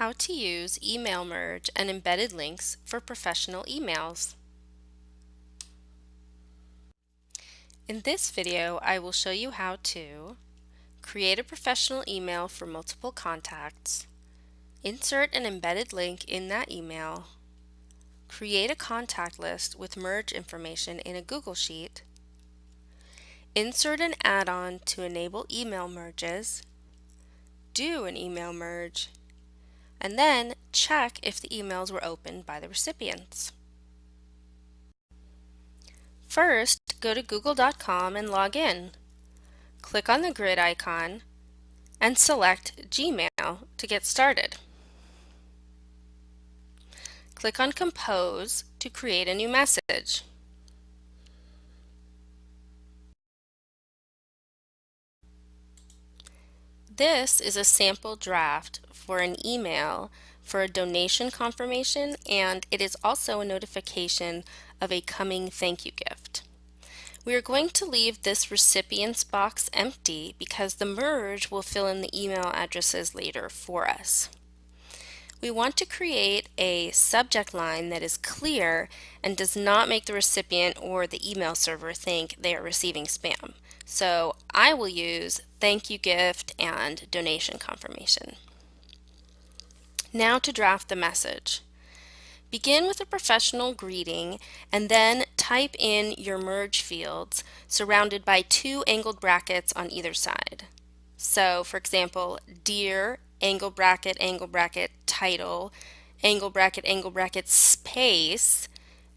how to use email merge and embedded links for professional emails. In this video, I will show you how to create a professional email for multiple contacts, insert an embedded link in that email, create a contact list with merge information in a Google Sheet, insert an add-on to enable email merges, do an email merge, and then check if the emails were opened by the recipients. First, go to google.com and log in. Click on the grid icon and select Gmail to get started. Click on Compose to create a new message. This is a sample draft for an email for a donation confirmation, and it is also a notification of a coming thank you gift. We are going to leave this recipient's box empty because the merge will fill in the email addresses later for us. We want to create a subject line that is clear and does not make the recipient or the email server think they are receiving spam. So I will use thank you gift and donation confirmation. Now to draft the message. Begin with a professional greeting and then type in your merge fields surrounded by two angled brackets on either side. So for example, dear angle bracket title, angle bracket space,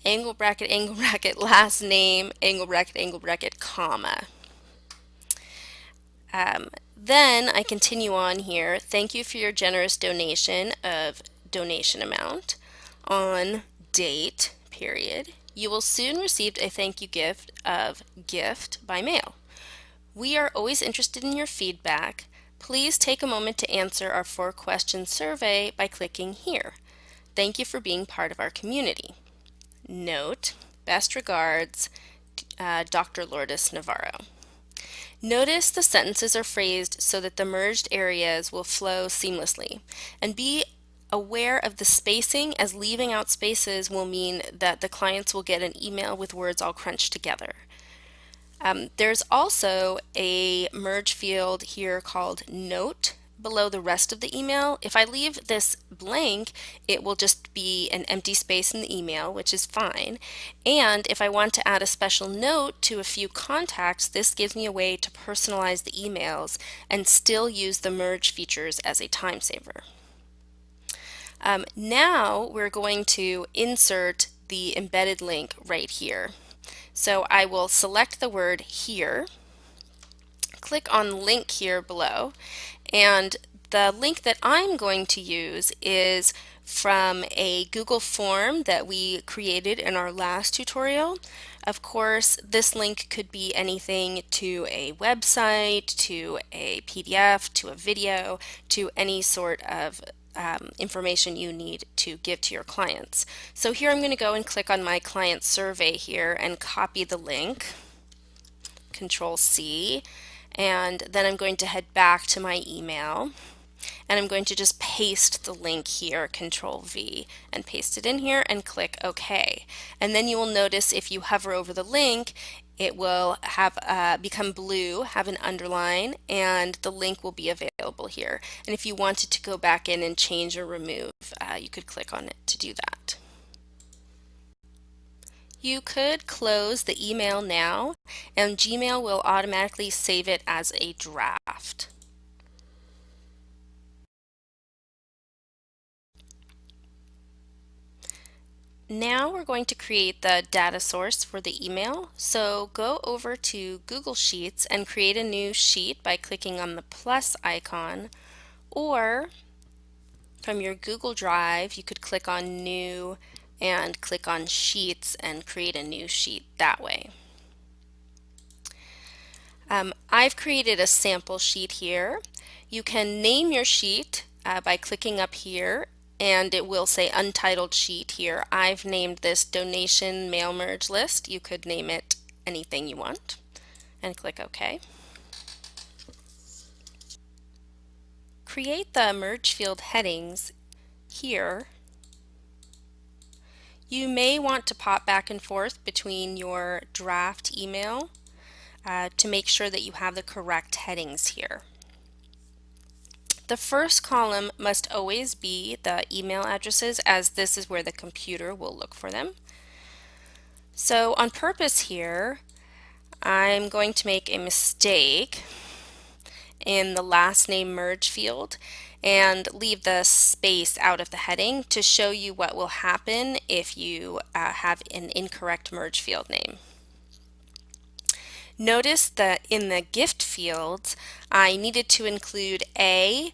angle bracket last name, angle bracket comma. Then I continue on here. Thank you for your generous donation of donation amount on date period. You will soon receive a thank you gift of gift by mail. We are always interested in your feedback. Please take a moment to answer our 4-question survey by clicking here. Thank you for being part of our community. Note, best regards, Dr. Lourdes Navarro. Notice the sentences are phrased so that the merged areas will flow seamlessly, and be aware of the spacing, as leaving out spaces will mean that the clients will get an email with words all crunched together. There's also a merge field here called Note below the rest of the email. If I leave this blank, it will just be an empty space in the email, which is fine. And if I want to add a special note to a few contacts, this gives me a way to personalize the emails and still use the merge features as a time saver. Now we're going to insert the embedded link right here. So I will select the word here, click on link here below, and the link that I'm going to use is from a Google form that we created in our last tutorial. Of course, this link could be anything to a website, to a PDF, to a video, to any sort of information you need to give to your clients. So here I'm going to go and click on my client survey here and copy the link, Control C, and then I'm going to head back to my email and I'm going to just paste the link here, Control V, and paste it in here and click OK. And then you will notice if you hover over the link, it will have become blue, have an underline, and the link will be available here. And if you wanted to go back in and change or remove, you could click on it to do that. You could close the email now, and Gmail will automatically save it as a draft. Now we're going to create the data source for the email. So go over to Google Sheets and create a new sheet by clicking on the plus icon, or from your Google Drive you could click on New and click on Sheets and create a new sheet that way. I've created a sample sheet here. You can name your sheet by clicking up here, and it will say untitled sheet here. I've named this donation mail merge list. You could name it anything you want and click OK. Create the merge field headings here, you may want to pop back and forth between your draft email to make sure that you have the correct headings here. The first column must always be the email addresses, as this is where the computer will look for them. So on purpose here, I'm going to make a mistake in the last name merge field and leave the space out of the heading to show you what will happen if you have an incorrect merge field name. Notice that in the gift fields, I needed to include A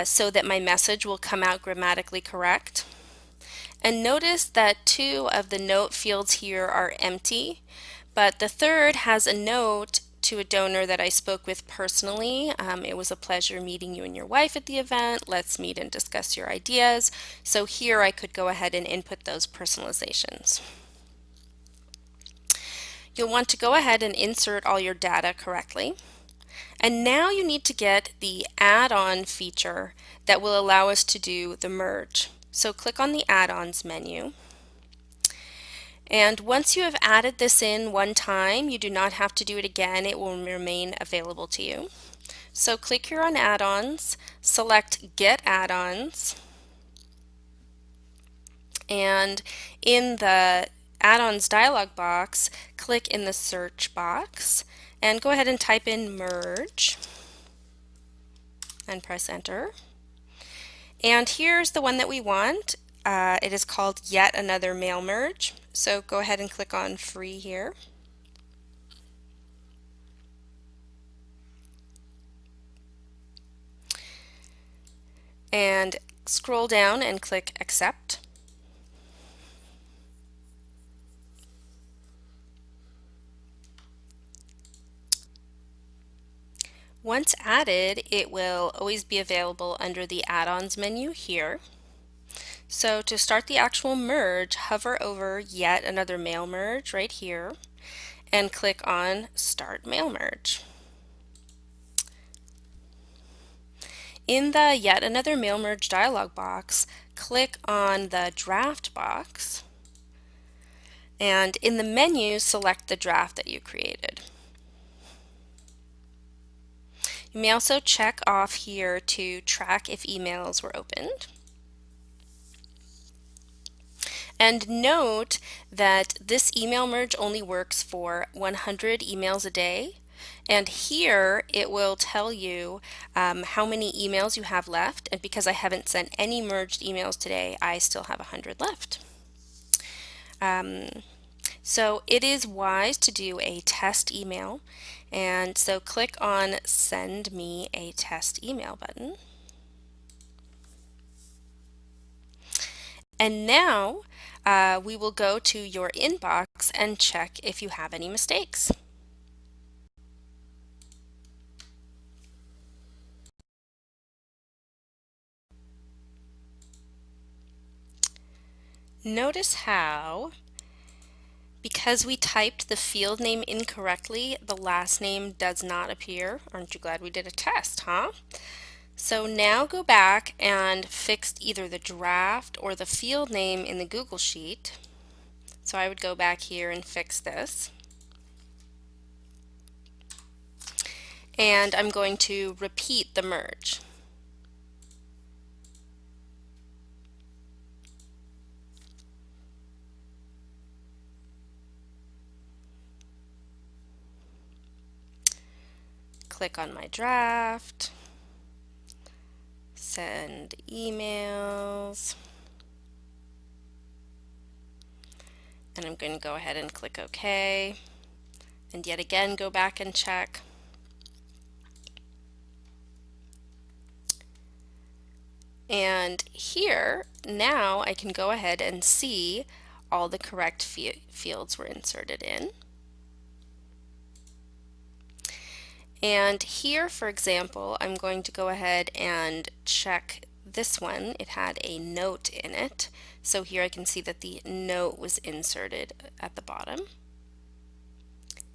so that my message will come out grammatically correct. And notice that 2 of the note fields here are empty, but the third has a note to a donor that I spoke with personally. It was a pleasure meeting you and your wife at the event. Let's meet and discuss your ideas. So here I could go ahead and input those personalizations. You'll want to go ahead and insert all your data correctly. And now you need to get the add-on feature that will allow us to do the merge. So click on the add-ons menu. And once you have added this in one time, you do not have to do it again. It will remain available to you. So click here on add-ons, select get add-ons, and in the add-ons dialog box, click in the search box and go ahead and type in merge and press enter. And here's the one that we want. It is called Yet Another Mail Merge. So go ahead and click on free here. And scroll down and click accept. Once added, it will always be available under the add-ons menu here. So to start the actual merge, hover over Yet Another Mail Merge right here and click on Start Mail Merge. In the Yet Another Mail Merge dialog box, click on the draft box, and in the menu, select the draft that you created. You may also check off here to track if emails were opened. And note that this email merge only works for 100 emails a day. And here it will tell you how many emails you have left. And because I haven't sent any merged emails today, I still have 100 left. So it is wise to do a test email. And so click on Send Me a Test Email button. And now we will go to your inbox and check if you have any mistakes. Notice how, because we typed the field name incorrectly, the last name does not appear. Aren't you glad we did a test, huh? So now go back and fix either the draft or the field name in the Google Sheet. So I would go back here and fix this. And I'm going to repeat the merge. Click on my draft, send emails, and I'm going to go ahead and click OK, and yet again go back and check. And here, now I can go ahead and see all the correct fields were inserted in. And here, for example, I'm going to go ahead and check this one. It had a note in it. So here I can see that the note was inserted at the bottom.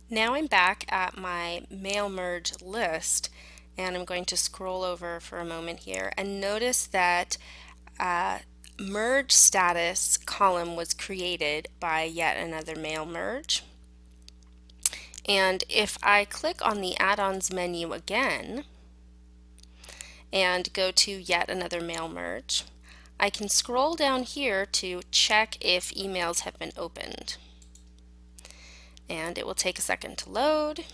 Now I'm back at my mail merge list, and I'm going to scroll over for a moment here and notice that merge status column was created by yet another mail merge. And if I click on the add-ons menu again and go to yet another mail merge, I can scroll down here to check if emails have been opened. And it will take a second to load.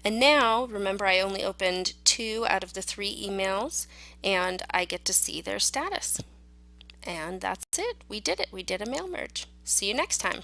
And now, remember, I only opened 2 out of the 3 emails, and I get to see their status. And that's it. We did it. We did a mail merge. See you next time.